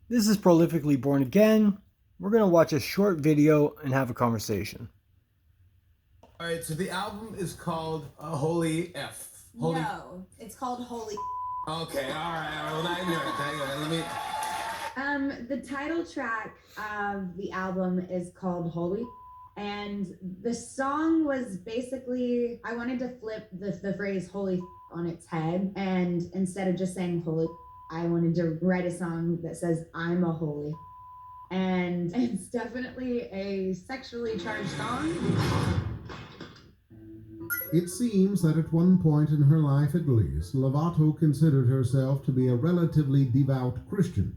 This is Prolifically Born Again. We're going to watch a short video and have a conversation. All right, so the album is called Holy F. Holy. No, it's called Holy. Okay, all right. Well, now you know it. Let me. The title track of the album is called Holy. And the song was basically, I wanted to flip the phrase holy on its head. And instead of just saying holy, I wanted to write a song that says, I'm a holy. And it's definitely a sexually charged song. It seems that at one point in her life at least, Lovato considered herself to be a relatively devout Christian.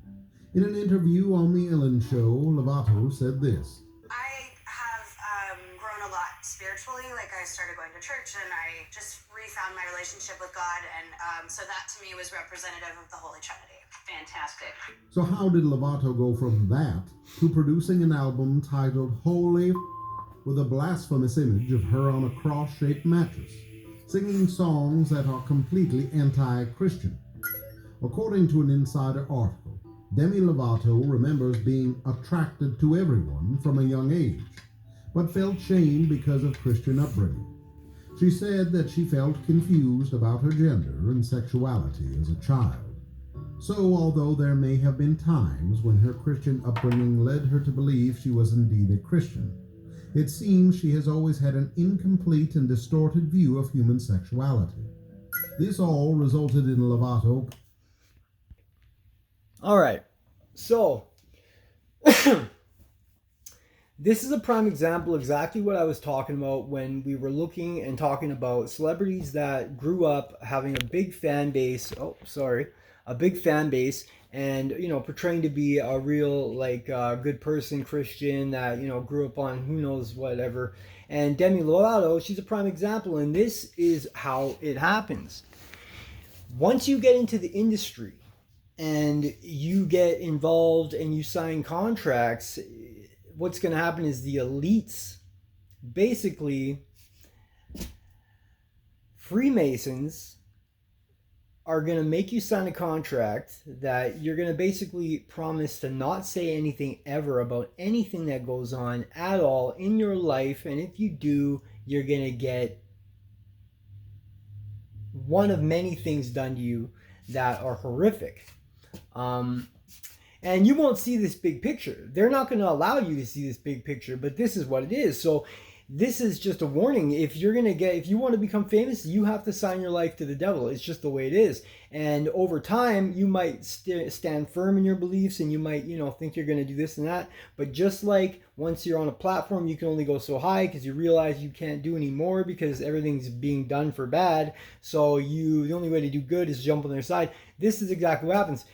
In an interview on The Ellen Show, Lovato said this. I have grown a lot spiritually. Like, I started going to church and I just refound my relationship with God. And so that to me was representative of the Holy Trinity. Fantastic. So how did Lovato go from that to producing an album titled Holy with a blasphemous image of her on a cross-shaped mattress, singing songs that are completely anti-Christian? According to an insider article, Demi Lovato remembers being attracted to everyone from a young age, but felt shame because of Christian upbringing. She said that she felt confused about her gender and sexuality as a child. So, although there may have been times when her Christian upbringing led her to believe she was indeed a Christian, it seems she has always had an incomplete and distorted view of human sexuality. This all resulted in Lovato. All right, so this is a prime example exactly what I was talking about when we were looking and talking about celebrities that grew up having a big fan base. A big fan base, and portraying to be a real good person, Christian that grew up on who knows whatever. And Demi Lovato, she's a prime example, and this is how it happens. Once you get into the industry and you get involved and you sign contracts, what's going to happen is the elites, basically Freemasons, are going to make you sign a contract that you're going to basically promise to not say anything ever about anything that goes on at all in your life. And if you do, you're going to get one of many things done to you that are horrific. And you won't see this big picture. They're not going to allow you to see this big picture, but this is what it is. So this is just a warning. If you want to become famous, you have to sign your life to the devil. It's just the way it is. And over time, you might stand firm in your beliefs, and you might, think you're going to do this and that. But just like once you're on a platform, you can only go so high because you realize you can't do any more because everything's being done for bad. So the only way to do good is jump on their side. This is exactly what happens.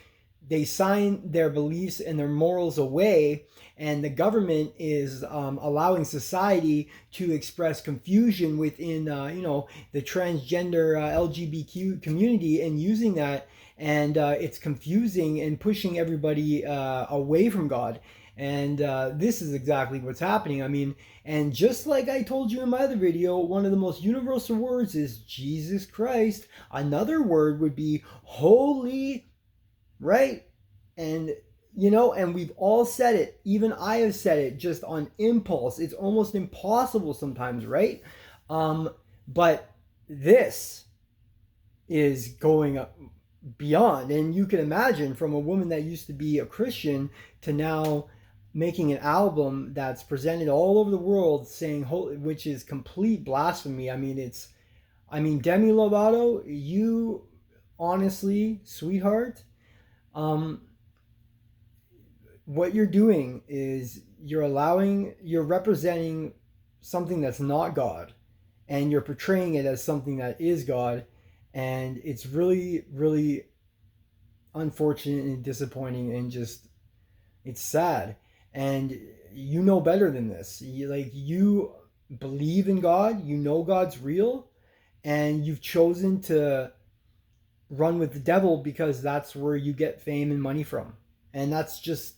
They sign their beliefs and their morals away, and the government is allowing society to express confusion within, the transgender LGBTQ community, and using that, and it's confusing and pushing everybody away from God. And this is exactly what's happening. I mean, and just like I told you in my other video, one of the most universal words is Jesus Christ. Another word would be holy. Right? And and we've all said it. Even I have said it just on impulse. It's almost impossible sometimes, right? But this is going beyond. And you can imagine, from a woman that used to be a Christian to now making an album that's presented all over the world saying holy, which is complete blasphemy. I mean, Demi Lovato, you honestly, sweetheart, what you're doing is you're representing something that's not God, and you're portraying it as something that is God, and it's really, really unfortunate and disappointing, and just, it's sad. And you know better than this. You believe in God, God's real, and you've chosen to run with the devil because that's where you get fame and money from. And that's just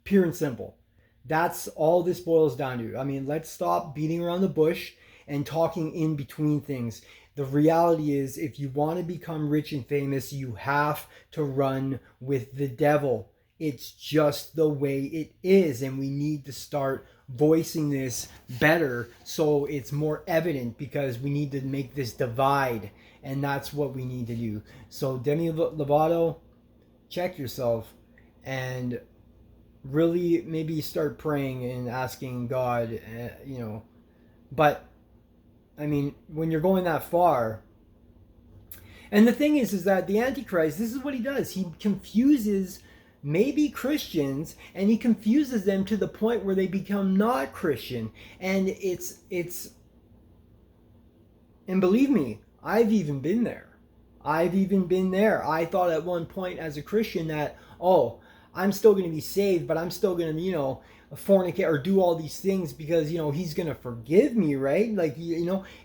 pure and simple. That's all this boils down to. I mean, let's stop beating around the bush and talking in between things. The reality is, if you want to become rich and famous, you have to run with the devil. It's just the way it is, and we need to start voicing this better so it's more evident, because we need to make this divide, and that's what we need to do. So Demi Lovato, check yourself and really maybe start praying and asking God, but I mean, when you're going that far, and the thing is that the Antichrist, this is what he does. He confuses maybe Christians, and he confuses them to the point where they become not Christian. And and believe me, I've even been there. I thought at one point as a Christian that, oh, I'm still going to be saved, but I'm still going to, fornicate or do all these things because, he's going to forgive me, right? Like,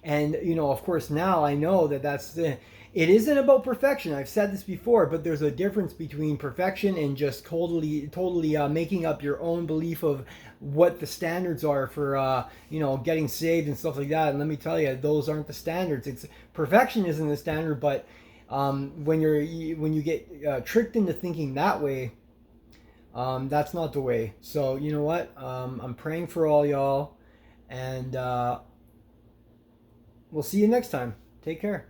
and, of course now I know that it isn't about perfection. I've said this before, but there's a difference between perfection and just totally making up your own belief of what the standards are for, getting saved and stuff like that. And let me tell you, those aren't the standards. Perfection isn't the standard, but when you get tricked into thinking that way, that's not the way. So you know what? I'm praying for all y'all, and we'll see you next time. Take care.